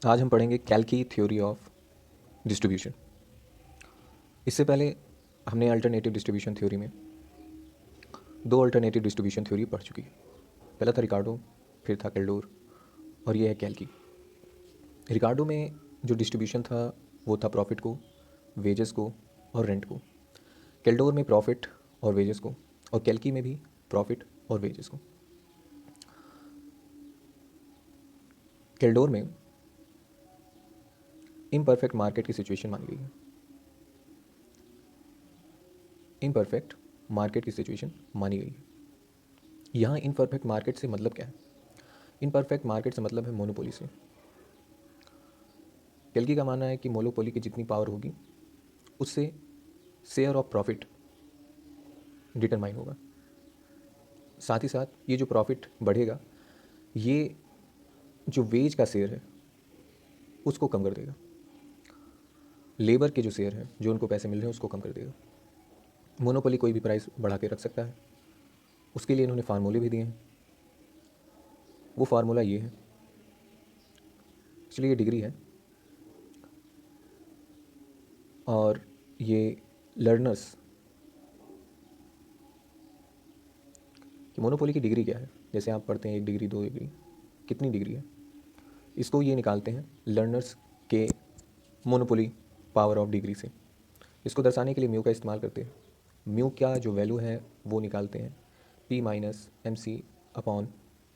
आज हम पढ़ेंगे कैल्की थ्योरी ऑफ डिस्ट्रीब्यूशन। इससे पहले हमने अल्टरनेटिव डिस्ट्रीब्यूशन थ्योरी में दो अल्टरनेटिव डिस्ट्रीब्यूशन थ्योरी पढ़ चुकी है। पहला था रिकार्डो, फिर था केल्डोर, और ये है कैल्की। रिकार्डो में जो डिस्ट्रीब्यूशन था वो था प्रॉफिट को, वेजेस को और रेंट को। केल्डोर में प्रॉफिट और वेजेस को, और कैल्की में भी प्रॉफिट और वेजेस को। केल्डोर में इम्परफेक्ट मार्केट की सिचुएशन मानी गई है। इम्परफेक्ट मार्केट की सिचुएशन मानी गई है। यहाँ इम्परफेक्ट मार्केट से मतलब क्या है? इम्परफेक्ट मार्केट से मतलब है मोनोपोली से। केल्की का मानना है कि मोनोपोली की जितनी पावर होगी उससे शेयर ऑफ प्रॉफिट डिटरमाइन होगा। साथ ही साथ ये जो प्रॉफिट बढ़ेगा ये जो वेज का शेयर है उसको कम कर देगा। लेबर के जो शेयर हैं, जो उनको पैसे मिल रहे हैं, उसको कम कर देगा। मोनोपोली कोई भी प्राइस बढ़ा के रख सकता है। उसके लिए इन्होंने फार्मूले भी दिए हैं। वो फार्मूला ये है, इसलिए ये डिग्री है और ये लर्नर्स कि मोनोपोली की डिग्री क्या है। जैसे आप पढ़ते हैं 1 डिग्री 2 डिग्री, कितनी डिग्री है, इसको ये निकालते हैं लर्नर्स के मोनोपोली पावर ऑफ डिग्री से। इसको दर्शाने के लिए म्यू का इस्तेमाल करते हैं। म्यू का जो वैल्यू है वो निकालते हैं P minus M C upon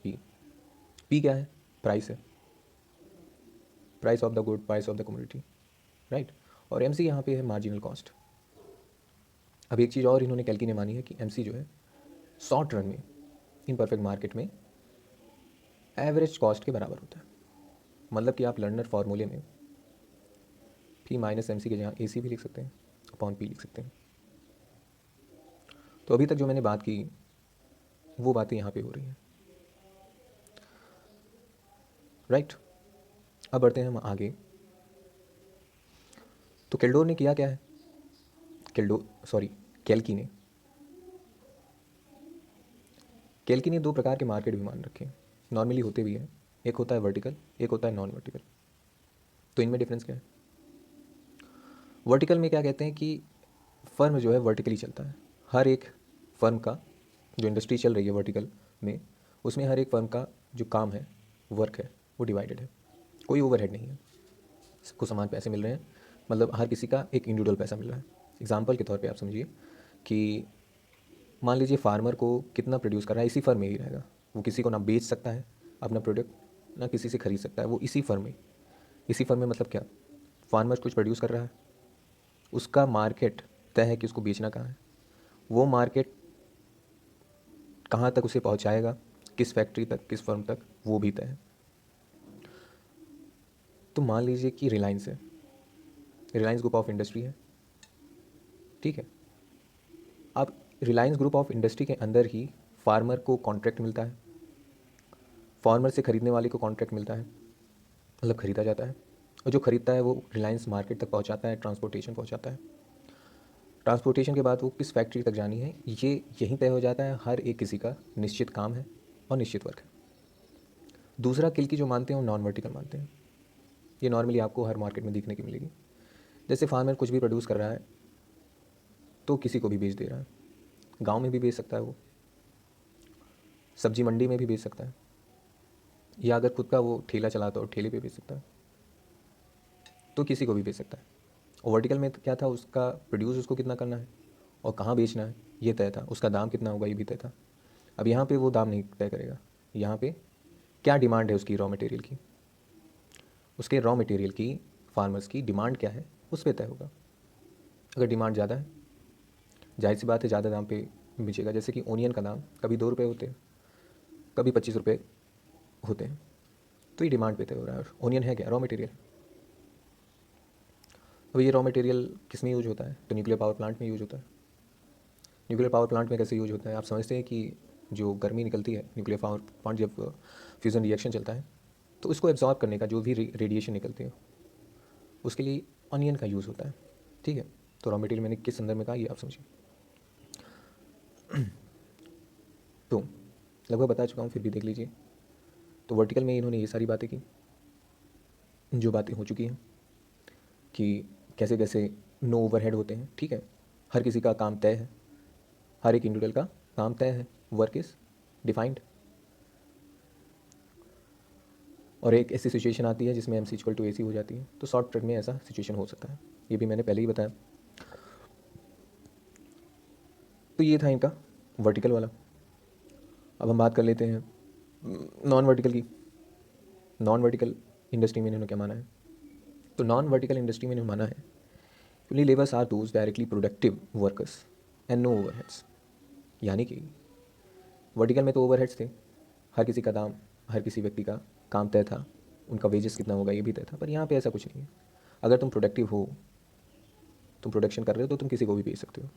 P. P क्या है? प्राइस है, price of the good, price of the commodity, right. और एम सी यहाँ पे है मार्जिनल कॉस्ट। अब एक चीज़ और इन्होंने कैल्की ने मानी है कि एम सी जो है शॉर्ट रन में इन परफेक्ट मार्केट में एवरेज कॉस्ट के बराबर होता है। मतलब कि आप लर्नर फार्मूले में पी माइनस एम सी के जहाँ ए सी भी लिख सकते हैं, अपॉन पी लिख सकते हैं। तो अभी तक जो मैंने बात की वो बातें यहाँ पे हो रही हैं, राइट। अब बढ़ते हैं हम आगे। तो केल्डोर ने किया क्या है? कैल्की ने दो प्रकार के मार्केट भी मान रखे हैं, नॉर्मली होते भी हैं। एक होता है वर्टिकल, एक होता है नॉन वर्टिकल। तो इनमें डिफरेंस क्या है? वर्टिकल में क्या कहते हैं कि फर्म जो है वर्टिकली चलता है। हर एक फर्म का जो इंडस्ट्री चल रही है वर्टिकल में, उसमें हर एक फर्म का जो काम है, वर्क है, वो डिवाइडेड है। कोई ओवरहेड नहीं है, सबको समान पैसे मिल रहे हैं। मतलब हर किसी का एक इंडिविजुअल पैसा मिल रहा है। एग्जाम्पल के तौर पे आप समझिए कि मान लीजिए फार्मर को कितना प्रोड्यूस कर रहा है इसी फर्म में ही रहेगा। वो किसी को ना बेच सकता है अपना प्रोडक्ट, ना किसी से खरीद सकता है। वो इसी फर्म में मतलब क्या, फार्मर कुछ प्रोड्यूस कर रहा है, उसका मार्केट तय है कि उसको बेचना कहाँ है, वो मार्केट कहाँ तक उसे पहुँचाएगा, किस फैक्ट्री तक, किस फर्म तक, वो भी तय है। तो मान लीजिए कि रिलायंस है, रिलायंस ग्रुप ऑफ इंडस्ट्री है, ठीक है। अब रिलायंस ग्रुप ऑफ इंडस्ट्री के अंदर ही फार्मर को कॉन्ट्रैक्ट मिलता है, फार्मर से ख़रीदने वाले को कॉन्ट्रैक्ट मिलता है, मतलब ख़रीदा जाता है। और जो ख़रीदता है वो रिलायंस मार्केट तक पहुंचाता है, ट्रांसपोर्टेशन पहुंचाता है। ट्रांसपोर्टेशन के बाद वो किस फैक्ट्री तक जानी है ये यहीं तय हो जाता है। हर एक किसी का निश्चित काम है और निश्चित वर्क है। दूसरा किल की जो मानते हैं वो नॉन वर्टिकल मानते हैं। ये नॉर्मली आपको हर मार्केट में दिखने की मिलेगी। जैसे फार्मर कुछ भी प्रोड्यूस कर रहा है तो किसी को भी बेच दे रहा है। गाँव में भी बेच सकता है, वो सब्जी मंडी में भी बेच सकता है, या अगर खुद का वो ठेला चलाता हो ठेले पे बेच सकता है, तो किसी को भी बेच सकता है। और वर्टिकल में क्या था, उसका प्रोड्यूस उसको कितना करना है और कहाँ बेचना है ये तय था, उसका दाम कितना होगा ये भी तय था। अब यहाँ पे वो दाम नहीं तय करेगा। यहाँ पे क्या डिमांड है उसकी रॉ मटेरियल की, उसके रॉ मटेरियल की फार्मर्स की डिमांड क्या है उस पर तय होगा। अगर डिमांड ज़्यादा है, जाहिर सी बात है ज़्यादा दाम पे बेचेगा। जैसे कि ओनियन का दाम कभी 2 रुपये होते हैं, कभी 25 रुपये होते हैं, तो ये डिमांड पे तय हो रहा है। और ओनियन है क्या, रॉ मटेरियल। अब ये रॉ मटेरियल किस में यूज होता है, तो न्यूक्लियर पावर प्लांट में यूज होता है। न्यूक्लियर पावर प्लांट में कैसे यूज होता है, आप समझते हैं कि जो गर्मी निकलती है न्यूक्लियर पावर प्लांट, जब फ्यूज़न रिएक्शन चलता है तो उसको एब्जॉर्ब करने का जो भी रेडिएशन निकलती है उसके लिए ऑनियन का यूज़ होता है, ठीक है। तो रॉ मटेरियल मैंने किस संदर्भ में कहा ये आप समझिए। तो लगभग बता चुका हूँ, फिर भी देख लीजिए। तो वर्टिकल में इन्होंने ये सारी बातें की। जो बातें हो चुकी हैं कि कैसे कैसे नो ओवरहेड होते हैं, ठीक है, हर किसी का काम तय है, हर एक इंडिविजुअल का काम तय है, वर्क इज़ डिफाइंड। और एक ऐसी सिचुएशन आती है जिसमें MC इक्वल टू AC हो जाती है, तो शॉर्ट ट्रिप में ऐसा सिचुएशन हो सकता है, ये भी मैंने पहले ही बताया। तो ये था इनका वर्टिकल वाला। अब हम बात कर लेते हैं नॉन वर्टिकल की। नॉन वर्टिकल इंडस्ट्री में इन्होंने क्या माना है? तो नॉन वर्टिकल इंडस्ट्री में इन्होंने माना है only labours are those directly productive workers and no overheads. यानी कि वर्टिकल में तो ओवरहेड्स थे, हर किसी का दाम, हर किसी व्यक्ति का काम तय था, उनका वेजेस कितना होगा ये भी तय था। पर यहाँ पे ऐसा कुछ नहीं है। अगर तुम प्रोडक्टिव हो, तुम प्रोडक्शन कर रहे हो, तो तुम किसी को भी बेच सकते हो,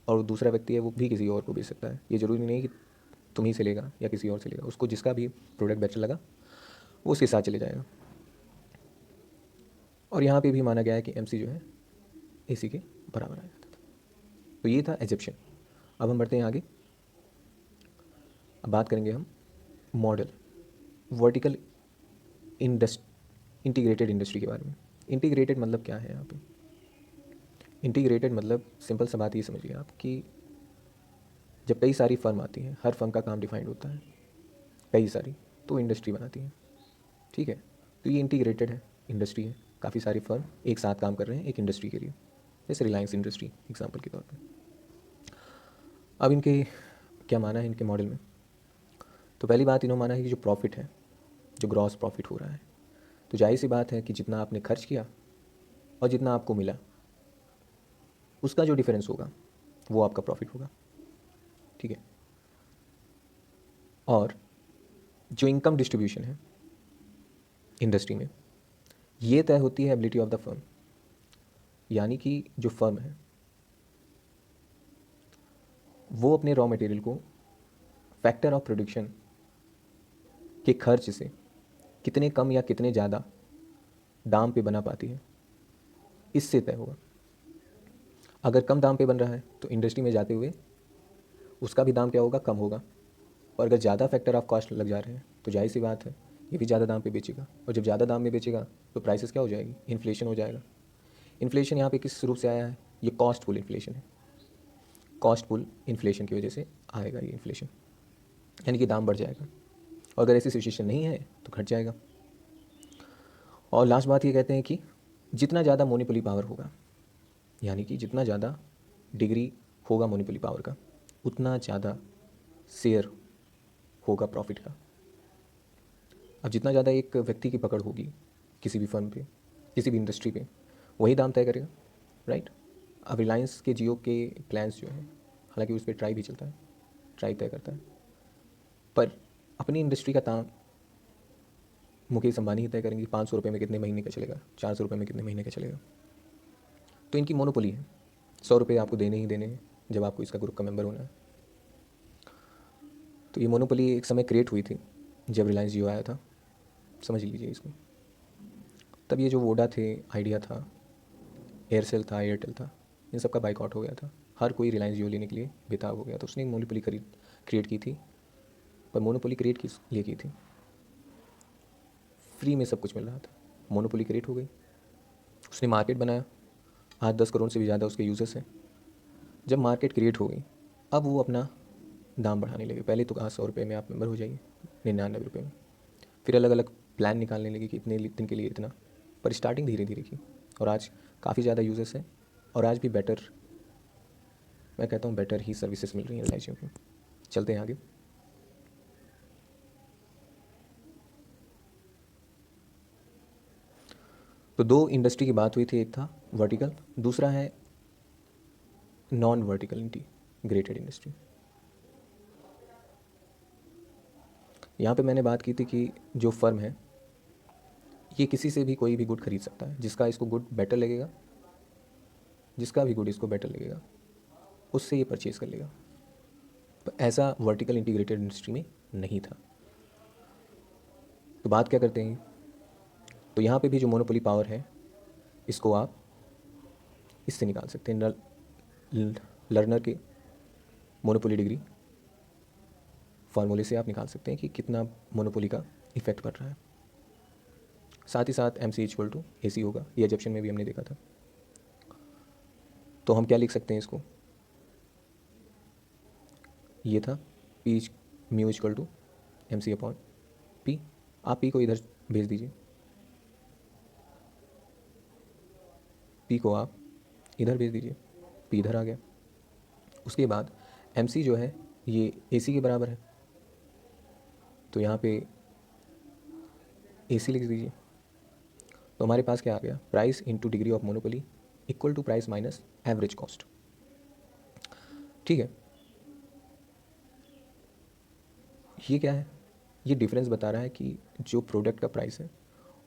और दूसरा व्यक्ति है वो भी किसी और को बेच सकता है। ये ज़रूरी नहीं है कि तुम ही से लेगा या किसी और से लेगा, उसको जिसका भी प्रोडक्ट बेटर लगा वो उसके साथ चले जाएगा। और यहाँ पे भी माना गया है कि MC जो है AC के बराबर आ जाता था। तो ये था एजेप्शन। अब हम बढ़ते हैं आगे। अब बात करेंगे हम मॉडल वर्टिकल इंटीग्रेटेड इंडस्ट्री के बारे में। इंटीग्रेटेड मतलब क्या है यहाँ पे? इंटीग्रेटेड मतलब सिंपल सा बात ये समझिए आप कि जब कई सारी फर्म आती हैं, हर फर्म का काम डिफाइंड होता है, कई सारी, तो इंडस्ट्री बनाती हैं, ठीक है। तो ये इंटीग्रेटेड है, इंडस्ट्री है, काफ़ी सारी फर्म एक साथ काम कर रहे हैं एक इंडस्ट्री के लिए, जैसे रिलायंस इंडस्ट्री एग्जाम्पल के तौर पर। अब इनके क्या माना है इनके मॉडल में? तो पहली बात इन्होंने माना है कि जो प्रॉफिट है, जो ग्रॉस प्रॉफिट हो रहा है, तो जाहिर सी बात है कि जितना आपने खर्च किया और जितना आपको मिला, उसका जो डिफरेंस होगा वो आपका प्रॉफिट होगा, ठीक है। और जो इनकम डिस्ट्रीब्यूशन है इंडस्ट्री में, ये तय होती है एबिलिटी ऑफ द फर्म। यानी कि जो फर्म है वो अपने रॉ मटेरियल को फैक्टर ऑफ प्रोडक्शन के खर्च से कितने कम या कितने ज़्यादा दाम पे बना पाती है, इससे तय होगा। अगर कम दाम पे बन रहा है तो इंडस्ट्री में जाते हुए उसका भी दाम क्या होगा? कम होगा। और अगर ज़्यादा फैक्टर ऑफ कॉस्ट लग जा रहे हैं तो जाहिर सी बात है ये भी ज़्यादा दाम पे बेचेगा, और जब ज़्यादा दाम में बेचेगा तो प्राइसेस क्या हो जाएगी? इन्फ्लेशन हो जाएगा। इन्फ्लेशन यहाँ पे किस रूप से आया है? ये कॉस्ट पुल इन्फ्लेशन है। कॉस्ट पुल इन्फ्लेशन की वजह से आएगा ये इन्फ्लेशन, यानी कि दाम बढ़ जाएगा, और अगर ऐसी सिचुएशन नहीं है तो घट जाएगा। और लास्ट बात ये कहते हैं कि जितना ज़्यादा मोनोपोली पावर होगा, यानी कि जितना ज़्यादा डिग्री होगा मोनोपोली पावर का, उतना ज़्यादा शेयर होगा प्रॉफिट का। अब जितना ज़्यादा एक व्यक्ति की पकड़ होगी किसी भी फर्म पे, किसी भी इंडस्ट्री पे, वही दाम तय करेगा, राइट। अब रिलायंस के जियो के प्लान्स जो हैं, हालांकि उस पर ट्राई भी चलता है, ट्राई तय करता है, पर अपनी इंडस्ट्री का दाम मुकेश अंबानी ही तय करेंगे। 500 रुपये में कितने महीने का चलेगा, 400 रुपये में कितने महीने का चलेगा। तो इनकी मोनोपोली है, 100 रुपये आपको देने ही देने हैं जब आपको इसका ग्रुप का मेंबर होना है। तो ये मोनोपोली एक समय क्रिएट हुई थी जब रिलायंस जियो आया था, समझ लीजिए इसको। तब ये जो वोडा थे, आइडिया था, एयरसेल था, एयरटेल था, इन सब का बाइकआउट हो गया था। हर कोई रिलायंस जियो लेने के लिए बेताब हो गया, तो उसने एक मोनोपोली क्रिएट की थी। पर मोनोपोली क्रिएट किस लिए की थी? फ्री में सब कुछ मिल रहा था, मोनोपोली क्रिएट हो गई, उसने मार्केट बनाया, 8-10 करोड़ से भी ज़्यादा उसके यूज़र्स हैं। जब मार्केट क्रिएट हो गई, अब वो अपना दाम बढ़ाने लगे। पहले तो कहा 100 रुपये में आप मेंबर हो जाइए, 99 रुपये में, फिर अलग अलग प्लान निकालने लगे कि इतने दिन के लिए इतना, पर स्टार्टिंग धीरे धीरे की, और आज काफ़ी ज़्यादा यूज़र्स हैं, और आज भी बेटर, मैं कहता हूँ बेटर ही सर्विसेज मिल रही हैं रिलायंस की। चलते हैं आगे। तो दो इंडस्ट्री की बात हुई थी, एक था वर्टिकल, दूसरा है नॉन वर्टिकल इंटीग्रेटेड इंडस्ट्री। यहाँ पे मैंने बात की थी कि जो फर्म है ये किसी से भी कोई भी गुड खरीद सकता है, जिसका इसको गुड बेटर लगेगा, जिसका भी गुड इसको बेटर लगेगा उससे ये परचेज़ कर लेगा। पर ऐसा वर्टिकल इंटीग्रेटेड इंडस्ट्री में नहीं था। तो बात क्या करते हैं, तो यहाँ पे भी जो मोनोपोली पावर है इसको आप इससे निकाल सकते हैं, लर्नर के मोनोपोली डिग्री फार्मूले से आप निकाल सकते हैं कि कितना मोनोपोली का इफेक्ट पड़ रहा है। साथ ही साथ एम सी इक्वल टू ए सी होगा, ये एजप्शन में भी हमने देखा था। तो हम क्या लिख सकते हैं इसको, ये था P mu equal to M C upon P. आप पी को इधर भेज दीजिए, पी को आप इधर भेज दीजिए, पी इधर आ गया। उसके बाद एम सी जो है ये ए सी के बराबर है, तो यहाँ पे ए सी लिख दीजिए। तो हमारे पास क्या आ गया, price into degree of monopoly equal to price minus average cost. ठीक है, ये क्या है, ये डिफरेंस बता रहा है कि जो प्रोडक्ट का प्राइस है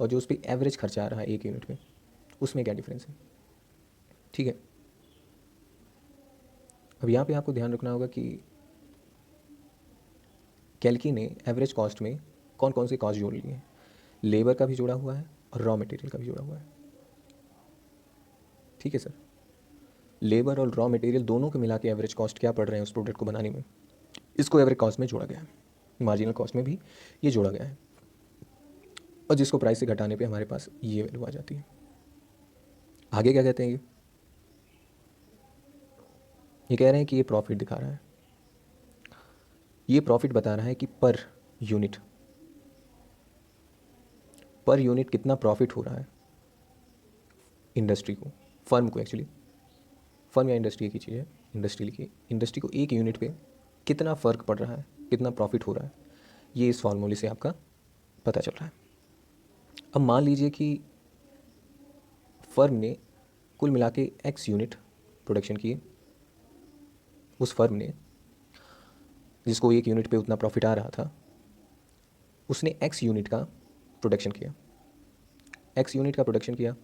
और जो उस पर एवरेज खर्चा आ रहा है एक यूनिट में, उसमें क्या डिफरेंस है। ठीक है, अब यहाँ पे आपको ध्यान रखना होगा कि कैल्की ने एवरेज कॉस्ट में कौन कौन से कॉस्ट जोड़ लिए हैं, लेबर का भी जोड़ा हुआ है और रॉ मटेरियल का भी जोड़ा हुआ है। ठीक है सर, लेबर और रॉ मटेरियल दोनों को मिला के एवरेज कॉस्ट क्या पड़ रहे हैं उस प्रोडक्ट को बनाने में, इसको एवरेज कॉस्ट में जोड़ा गया है। मार्जिनल कॉस्ट में भी ये जोड़ा गया है, और जिसको प्राइस से घटाने पे हमारे पास ये वैल्यू आ जाती है। आगे क्या कहते हैं, ये कह रहे हैं कि ये प्रॉफिट दिखा रहा है, ये प्रॉफिट बता रहा है कि पर यूनिट कितना प्रॉफिट हो रहा है इंडस्ट्री को, फर्म को। एक्चुअली फर्म या इंडस्ट्री की चीज़ है, इंडस्ट्री लिखिए, इंडस्ट्री को एक यूनिट पे कितना फ़र्क पड़ रहा है, कितना प्रॉफिट हो रहा है, ये इस फॉर्मूले से आपका पता चल रहा है। अब मान लीजिए कि फर्म ने कुल मिला के एक्स यूनिट प्रोडक्शन किए, उस फर्म ने जिसको एक यूनिट पे उतना प्रॉफिट आ रहा था, उसने एक्स यूनिट का प्रोडक्शन किया। एक्स यूनिट का प्रोडक्शन किया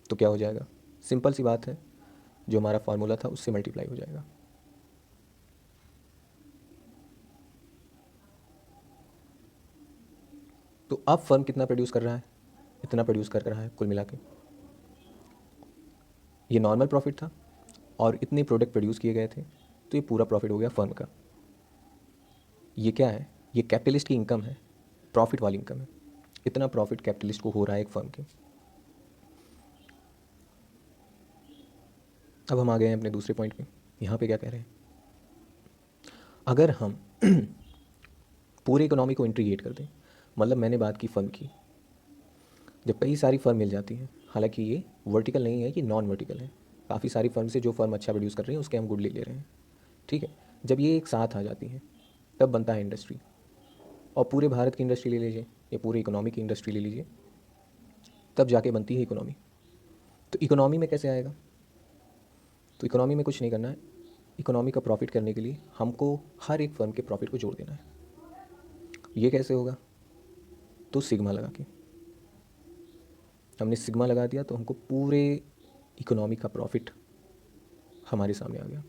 तो क्या हो जाएगा, सिंपल सी बात है, जो हमारा फार्मूला था उससे मल्टीप्लाई हो जाएगा। तो अब फर्म कितना प्रोड्यूस कर रहा है, इतना प्रोड्यूस कर रहा है कुल मिला के, ये नॉर्मल प्रॉफिट था और इतने प्रोडक्ट प्रोड्यूस किए गए थे, तो ये पूरा प्रॉफिट हो गया फर्म का। ये क्या है, ये कैपिटलिस्ट की इनकम है, प्रॉफिट वाली इनकम है। इतना प्रॉफिट कैपिटलिस्ट को हो रहा है एक फर्म के। अब हम आ गए हैं अपने दूसरे पॉइंट पे। यहाँ पे क्या कह रहे हैं, अगर हम पूरे इकोनॉमी को इंटीग्रेट कर दें, मतलब मैंने बात की फर्म की, जब कई सारी फर्म मिल जाती हैं, हालांकि ये वर्टिकल नहीं है, ये नॉन वर्टिकल है, काफ़ी सारी फर्म से जो फर्म अच्छा प्रोड्यूस कर रही है उसके हम गुड ले रहे हैं। ठीक है, जब ये एक साथ आ जाती हैं तब बनता है इंडस्ट्री। और पूरे भारत की इंडस्ट्री ले लीजिए या पूरी इकोनॉमी की इंडस्ट्री ले लीजिए, तब जाके बनती है इकोनॉमी। तो इकोनॉमी में कैसे आएगा, तो इकोनॉमी में कुछ नहीं करना है, इकोनॉमी का प्रॉफिट करने के लिए हमको हर एक फर्म के प्रॉफिट को जोड़ देना है। ये कैसे होगा, तो सिग्मा लगा के, हमने सिग्मा लगा दिया तो हमको पूरे इकोनॉमी का प्रॉफिट हमारे सामने आ गया।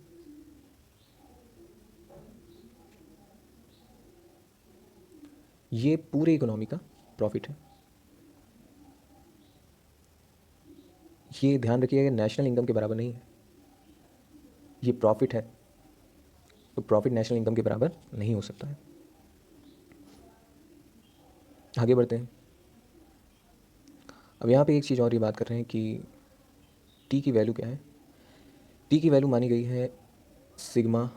ये पूरे इकोनॉमी का प्रॉफिट है। ये ध्यान रखिएगा, नेशनल इनकम के बराबर नहीं है, ये प्रॉफिट है, तो प्रॉफिट नेशनल इनकम के बराबर नहीं हो सकता है। आगे बढ़ते हैं। अब यहाँ पे एक चीज़ और ये बात कर रहे हैं कि टी की वैल्यू क्या है। टी की वैल्यू मानी गई है sigma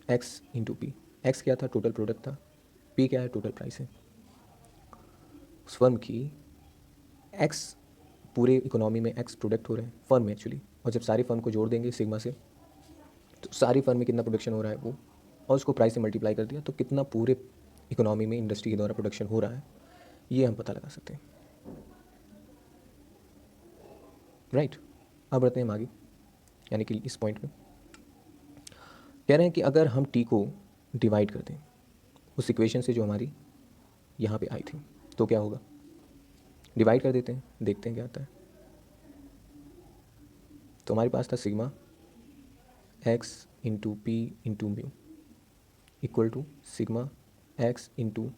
X into P. X क्या था, टोटल प्रोडक्ट था, पी क्या है, टोटल प्राइस है। उस फर्म की एक्स, पूरे इकोनॉमी में एक्स प्रोडक्ट हो रहे हैं फर्म में एक्चुअली, और जब सारी फर्म को जोड़ देंगे सिग्मा से, तो सारी फर्म में कितना प्रोडक्शन हो रहा है वो, और उसको प्राइस से मल्टीप्लाई कर दिया तो कितना पूरे इकोनॉमी में इंडस्ट्री के द्वारा प्रोडक्शन हो रहा है, ये हम पता लगा सकते हैं। राइट, अब बढ़ते हैं हम आगे, यानी कि इस पॉइंट में कह रहे हैं कि अगर हम टी को डिवाइड कर दें उस इक्वेशन से जो हमारी यहाँ पे आई थी, तो क्या होगा, डिवाइड कर देते हैं, देखते हैं क्या आता है। तो हमारे पास था sigma X into P into mu equal to sigma X into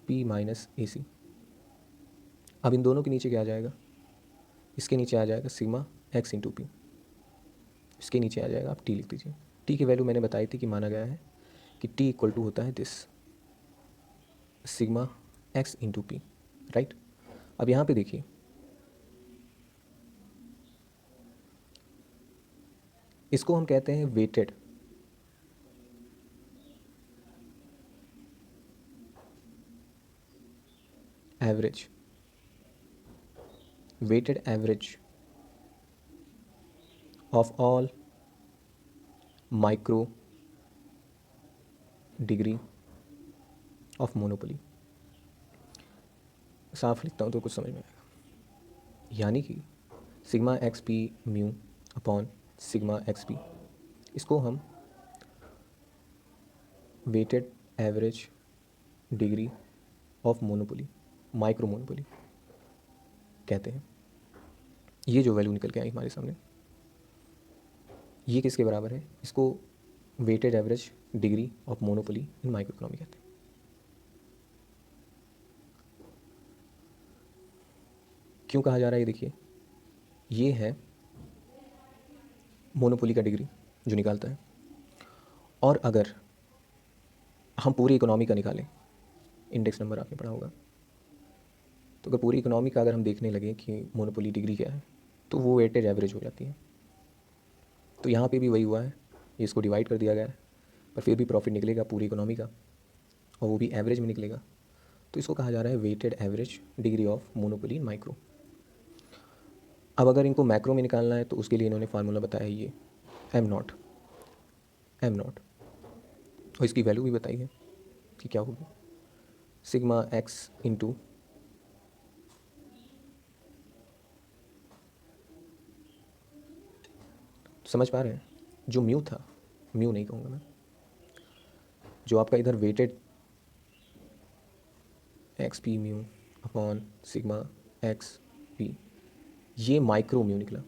P minus A C. अब इन दोनों के नीचे क्या आ जाएगा, इसके नीचे आ जाएगा सिग्मा एक्स इंटू पी, इसके नीचे आ जाएगा, आप टी लिख दीजिए। टी की वैल्यू मैंने बताई थी कि माना गया है कि टी इक्वल टू होता है this, sigma X into P. Right, अब यहाँ पे देखिए, इसको हम कहते हैं weighted average, weighted average of all micro degree of monopoly. साफ लिखता हूँ तो कुछ समझ में आएगा। यानी कि sigma X P mu upon sigma X P, इसको हम weighted average degree of monopoly, micro monopoly कहते हैं। ये जो वैल्यू निकल के आई हमारे सामने, ये किसके बराबर है? इसको weighted average degree of monopoly in micro economy कहते हैं। क्यों कहा जा रहा है ये देखिए, ये है मोनोपोली का डिग्री जो निकालता है। और अगर हम पूरी इकोनॉमी का निकालें, इंडेक्स नंबर आपने पढ़ा होगा, तो अगर पूरी इकोनॉमी का अगर हम देखने लगे कि मोनोपोली डिग्री क्या है, तो वो वेटेज एवरेज हो जाती है। तो यहाँ पे भी वही हुआ है, इसको डिवाइड कर दिया गया है, पर फिर भी प्रॉफिट निकलेगा पूरी इकोनॉमी का, और वो भी एवरेज में निकलेगा। तो इसको कहा जा रहा है weighted average degree of monopoly in micro. अब अगर इनको मैक्रो में निकालना है तो उसके लिए इन्होंने फार्मूला बताया है ये एम नॉट, और इसकी वैल्यू भी बताई है कि क्या होगी, सिग्मा एक्स इंटू समझ पा रहे हैं? जो म्यू था, म्यू नहीं कहूँगा मैं, जो आपका इधर weighted X P mu upon sigma X P, ये माइक्रो म्यू निकला,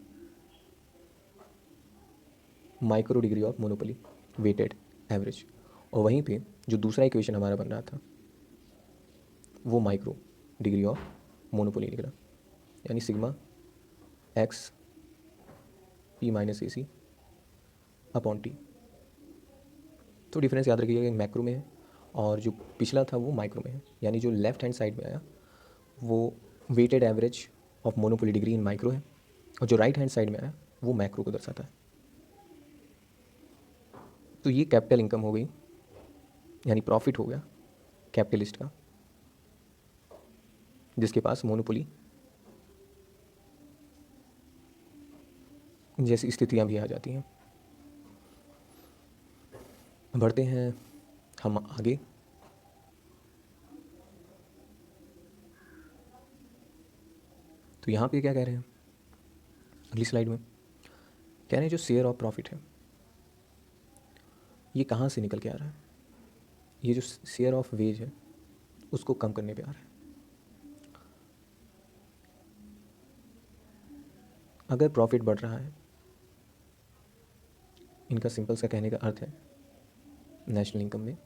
micro degree of monopoly weighted average. और वहीं पे जो दूसरा इक्वेशन हमारा बन रहा था वो माइक्रो डिग्री ऑफ मोनोपोली निकला, यानी sigma X P minus A C upon T. तो डिफरेंस याद रखिएगा, मैक्रो में है और जो पिछला था वो माइक्रो में है। यानी जो लेफ्ट हैंड साइड में आया वो weighted average of monopoly degree in micro है, और जो राइट हैंड साइड में आया वो मैक्रो को दर्शाता है। तो ये कैपिटल इनकम हो गई, यानी प्रॉफिट हो गया कैपिटलिस्ट का, जिसके पास मोनोपोली जैसी स्थितियां भी आ जाती हैं। बढ़ते हैं हम आगे। तो यहाँ पे क्या कह रहे हैं अगली स्लाइड में, कह रहे हैं जो शेयर ऑफ प्रॉफिट है ये कहाँ से निकल के आ रहा है? ये जो शेयर ऑफ वेज है उसको कम करने पे आ रहा है। अगर प्रॉफिट बढ़ रहा है, इनका सिंपल सा कहने का अर्थ है नेशनल इनकम में,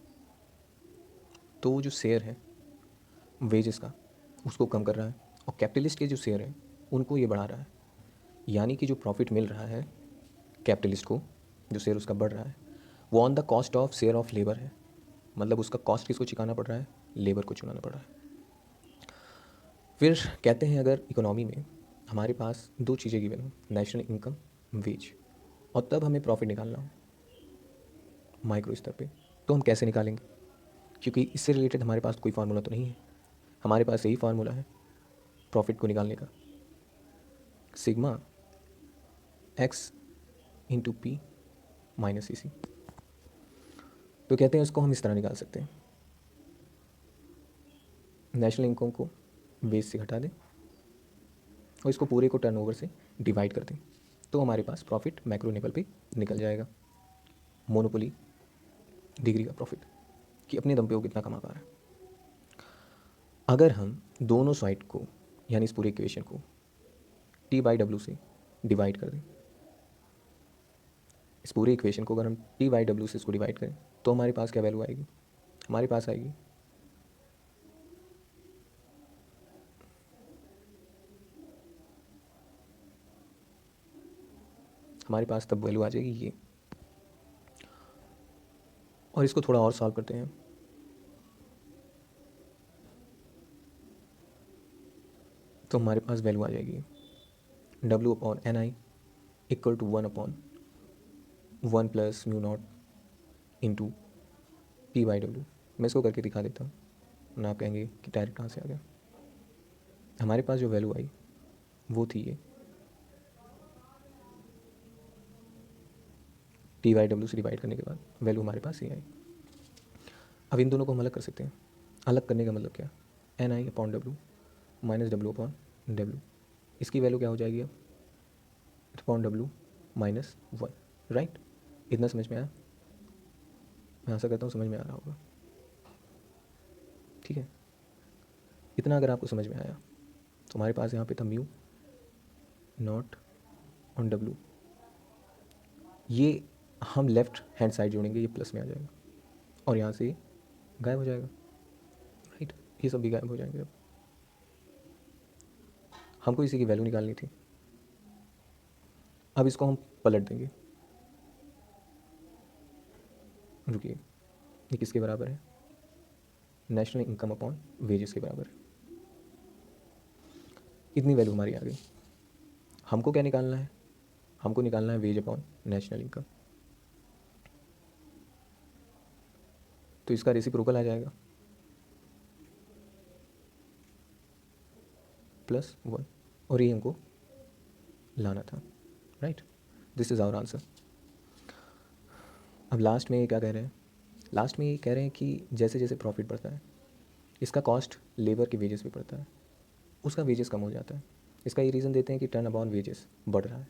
तो वो जो शेयर है वेजेस का उसको कम कर रहा है, और कैपिटलिस्ट के जो शेयर हैं उनको ये बढ़ा रहा है। यानी कि जो प्रॉफिट मिल रहा है कैपिटलिस्ट को, जो शेयर उसका बढ़ रहा है, वो on the cost of share of labour है। मतलब उसका कॉस्ट किसको चुकाना पड़ रहा है? लेबर को चुकाना पड़ रहा है। फिर कहते हैं अगर इकोनॉमी में हमारे पास दो चीज़ें गिवन हो, नेशनल इनकम, वेज, और तब हमें प्रॉफिट निकालना हो माइक्रो स्तर पे, तो हम कैसे निकालेंगे? क्योंकि इससे रिलेटेड हमारे पास कोई फार्मूला तो नहीं है, हमारे पास यही फार्मूला है प्रॉफिट को निकालने का, sigma X into P minus E C. तो कहते हैं इसको हम इस तरह निकाल सकते हैं, नेशनल इनकम को बेस से घटा दें और इसको पूरे को टर्नओवर से डिवाइड कर दें, तो हमारे पास प्रॉफिट मैक्रो लेवल पे निकल जाएगा, मोनोपोली डिग्री का प्रॉफिट, कि अपने दम पे वो कितना कमा पा रहा है। अगर हम दोनों साइड को, यानी इस पूरे इक्वेशन को टी बाई डब्ल्यू से डिवाइड कर दें, इस पूरे इक्वेशन को अगर हम टी बाई डब्ल्यू से इसको डिवाइड करें, तो हमारे पास क्या वैल्यू आएगी? हमारे पास आएगी हमारे पास तब वैल्यू आ जाएगी ये। और इसको थोड़ा और सॉल्व करते हैं। तो हमारे पास वैल्यू आ जाएगी W upon N I equal to 1/1 plus mu nought into P/W। मैं इसको करके दिखा देता हूँ ना, आप कहेंगे कि डायरेक्ट कहाँ से आ गया। हमारे पास जो वैल्यू आई वो थी ये T/W से डिवाइड करने के बाद वैल्यू हमारे पास ये आई। अब इन दोनों को हम अलग कर सकते हैं। अलग करने का मतलब क्या, N I upon W minus W upon W, इसकी वैल्यू क्या हो जाएगी अब, अपॉन डब्ल्यू माइनस 1, राइट। इतना समझ में आया? मैं आशा करता हूँ समझ में आ रहा होगा, ठीक है। इतना अगर आपको समझ में आया तो हमारे पास यहाँ पे था म्यू नॉट ऑन डब्ल्यू, ये हम लेफ्ट हैंड साइड जोड़ेंगे, ये प्लस में आ जाएगा और यहाँ से गायब हो जाएगा, राइट। ये सब भी गायब हो जाएंगे। अब हमको इसी की वैल्यू निकालनी थी। अब इसको हम पलट देंगे, रुकिए, ये किसके बराबर है, नेशनल इनकम अपॉन वेजेस के बराबर है। इतनी वैल्यू हमारी आ गई। हमको क्या निकालना है, हमको निकालना है वेज अपॉन नेशनल इनकम। तो इसका रेसिप्रोकल आ जाएगा +1, और ये हमको लाना था, right. This is our answer. अब लास्ट में ये क्या कह रहे हैं, लास्ट में ये कह रहे हैं कि जैसे जैसे प्रॉफिट बढ़ता है इसका कॉस्ट लेबर के वेजेस पे पड़ता है, उसका वेजेस कम हो जाता है। इसका ये रीज़न देते हैं कि टर्न अपॉन वेजेस बढ़ रहा है,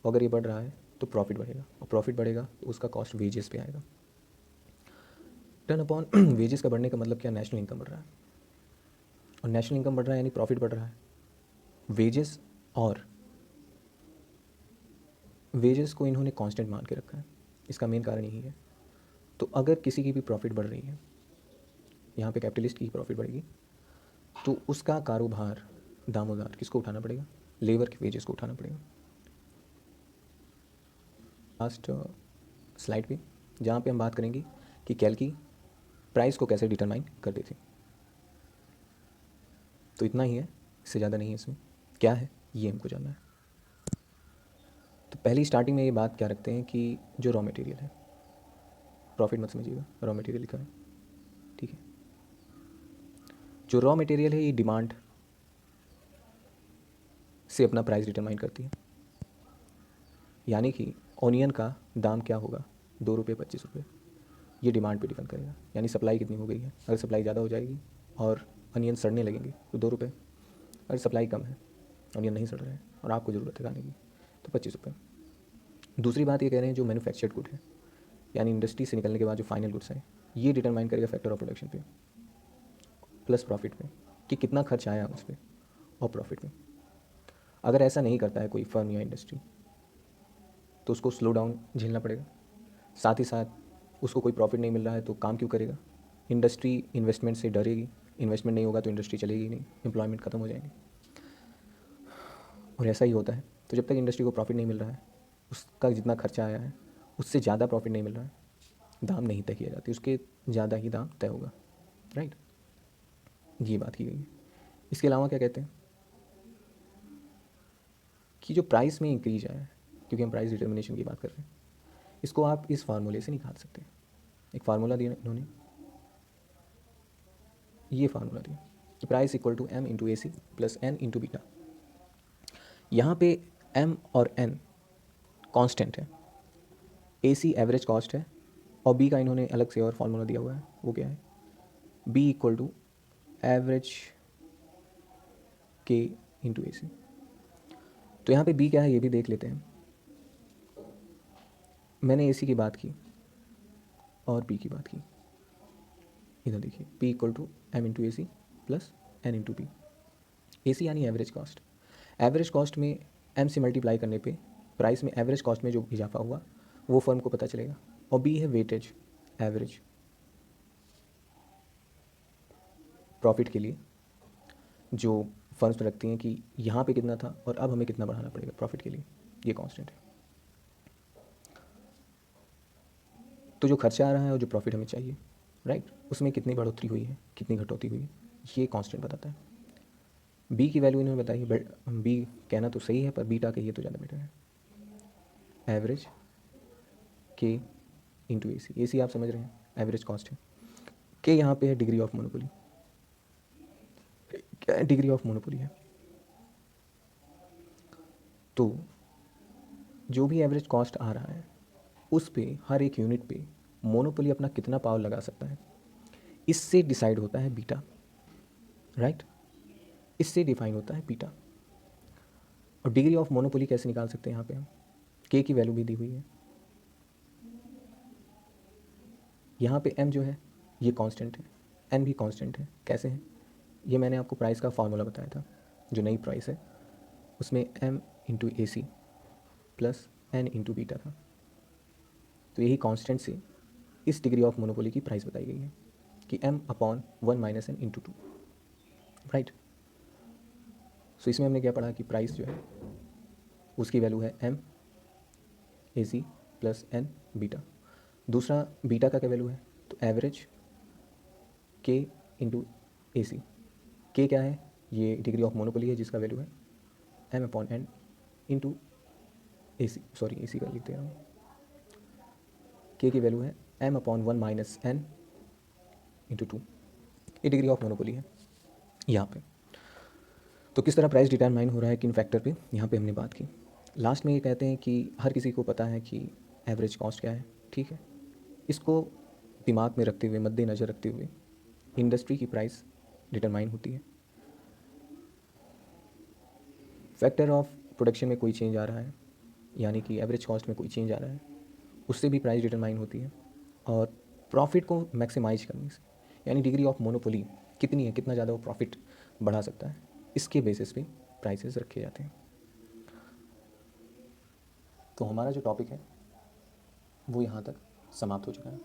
और अगर ये बढ़ रहा है तो प्रॉफिट बढ़ेगा, और प्रॉफिट बढ़ेगा तो उसका कॉस्ट वेजेस पे आएगा। टर्न अपॉन वेजेस का बढ़ने का मतलब क्या, नेशनल इनकम बढ़ रहा है, और नेशनल इनकम बढ़ रहा है यानी प्रॉफिट बढ़ रहा है। वेजेस और वेजेस को इन्होंने कांस्टेंट मान के रखा है, इसका मेन कारण यही है। तो अगर किसी की भी प्रॉफिट बढ़ रही है, यहाँ पे कैपिटलिस्ट की प्रॉफिट बढ़ेगी, तो उसका कारोबार दामोदार किसको उठाना पड़ेगा, लेबर के वेजेस को उठाना पड़ेगा। लास्ट स्लाइड पे जहाँ पे हम बात करेंगे कि कैल्की प्राइस को कैसे डिटरमाइन कर देती। तो इतना ही है, इससे ज़्यादा नहीं है इसमें। क्या है ये हमको जानना है। तो पहली स्टार्टिंग में ये बात क्या रखते हैं कि जो रॉ मटेरियल है, प्रॉफिट मत समझिएगा, रॉ मटेरियल लिखा है, ठीक है। जो रॉ मटेरियल है ये डिमांड से अपना प्राइस डिटरमाइन करती है। यानी कि ऑनियन का दाम क्या होगा, 2 रुपये 25 रुपये, ये डिमांड पे डिपेंड करेगा। यानी सप्लाई कितनी हो गई है, अगर सप्लाई ज़्यादा हो जाएगी और अनियन सड़ने लगेंगे तो 2 रुपये, अगर सप्लाई कम है, अनियन नहीं सड़ रहे हैं और आपको ज़रूरत है खाने की, तो 25 रुपये। दूसरी बात ये कह रहे हैं जो मैन्युफैक्चर्ड गुड है, यानी इंडस्ट्री से निकलने के बाद जो फाइनल गुड्स हैं, ये डिटरमाइन करेगा फैक्टर ऑफ प्रोडक्शन पे प्लस प्रॉफिट पे, कि कितना खर्च आया उस पर और प्रॉफिट में। अगर ऐसा नहीं करता है कोई फर्म या इंडस्ट्री तो उसको स्लो डाउन झेलना पड़ेगा, साथ ही साथ उसको कोई प्रॉफिट नहीं मिल रहा है तो काम क्यों करेगा। इंडस्ट्री इन्वेस्टमेंट से डरेगी, इन्वेस्टमेंट नहीं होगा तो इंडस्ट्री चलेगी नहीं, एम्प्लॉयमेंट खत्म हो जाएंगे, और ऐसा ही होता है। तो जब तक इंडस्ट्री को प्रॉफिट नहीं मिल रहा है, उसका जितना खर्चा आया है उससे ज़्यादा प्रॉफिट नहीं मिल रहा है, दाम नहीं तय किए जाते, उसके ज़्यादा ही दाम तय होगा, राइट। ये बात की गई है। इसके अलावा क्या कहते हैं कि जो प्राइस में इंक्रीज आया है, क्योंकि हम प्राइस डिटर्मिनेशन की बात कर रहे हैं, इसको आप इस फार्मूले से निकाल सकते हैं। एक फार्मूला दिया इन्होंने, ये फार्मूला दिया कि price equal to M into A C plus N into beta. यहाँ पे एम और एन कांस्टेंट है, ए सी एवरेज कॉस्ट है, और बी का इन्होंने अलग से और फार्मूला दिया हुआ है, वो क्या है, बी इक्वल टू एवरेज के इंटू ए सी। तो यहाँ पे बी क्या है ये भी देख लेते हैं। मैंने ए सी की बात की और बी की बात की, इधर देखिए, P equal to M into A C plus N into B. A C यानी एवरेज कॉस्ट, एवरेज कॉस्ट में एम से मल्टीप्लाई करने पे प्राइस में एवरेज कॉस्ट में जो इजाफा हुआ वो फर्म को पता चलेगा, और बी है वेटेज, एवरेज प्रॉफिट के लिए जो फर्म्स में रखती हैं कि यहाँ पे कितना था और अब हमें कितना बढ़ाना पड़ेगा प्रॉफिट के लिए, ये कांस्टेंट है। तो जो खर्चा आ रहा है और जो प्रॉफिट हमें चाहिए, राइट, उसमें कितनी बढ़ोतरी हुई है, कितनी घटोतरी हुई है, ये कांस्टेंट बताता है। बी की वैल्यू इन्होंने बताई, बट बी कहना तो सही है पर बीटा कहिए तो ज़्यादा बेटर है। एवरेज के इंटू ए सी आप समझ रहे हैं, एवरेज कॉस्ट है। के यहाँ पे है डिग्री ऑफ मोनोपोली। क्या है डिग्री ऑफ मोनोपोली है? तो जो भी एवरेज कॉस्ट आ रहा है उस पे हर एक यूनिट पे मोनोपोली अपना कितना पावर लगा सकता है, इससे डिसाइड होता है बीटा, राइट? इससे डिफाइन होता है बीटा। और डिग्री ऑफ मोनोपोली कैसे निकाल सकते हैं यहाँ पे हम? के की वैल्यू भी दी हुई है। यहाँ पे एम जो है ये कांस्टेंट है, एन भी कांस्टेंट है। कैसे है? ये मैंने आपको प्राइस का फार्मूला बताया था, जो नई प्राइस है उसमें M into A C plus N into beta था। तो यही कांस्टेंट से इस डिग्री ऑफ मोनोपोली की प्राइस बताई गई है कि M upon 1 minus N into 2, right? So इसमें हमने क्या पढ़ा कि प्राइस जो है उसकी वैल्यू है M A C plus N beta. दूसरा बीटा का क्या वैल्यू है? तो एवरेज के इंटू ए सी। के क्या है? ये डिग्री ऑफ मोनोपोली है जिसका वैल्यू है M upon N into A C, sorry A C का लिख दे रहा हूँ। के की वैल्यू है M upon 1 minus N into 2। ये डिग्री ऑफ मोनोपोली है यहाँ पे। तो किस तरह प्राइस डिटरमाइन हो रहा है किन फैक्टर पे, यहाँ पे हमने बात की। लास्ट में ये कहते हैं कि हर किसी को पता है कि एवरेज कॉस्ट क्या है, ठीक है? इसको दिमाग में रखते हुए, मद्देनज़र रखते हुए इंडस्ट्री की प्राइस डिटरमाइन होती है। फैक्टर ऑफ प्रोडक्शन में कोई चेंज आ रहा है, यानी कि एवरेज कॉस्ट में कोई चेंज आ रहा है, उससे भी प्राइस डिटरमाइन होती है। और प्रॉफिट को मैक्सिमाइज करने से, यानी डिग्री ऑफ मोनोपोली कितनी है, कितना ज़्यादा वो प्रॉफिट बढ़ा सकता है, इसके बेसिस पे प्राइसेस रखे जाते हैं। तो हमारा जो टॉपिक है वो यहाँ तक समाप्त हो चुका है।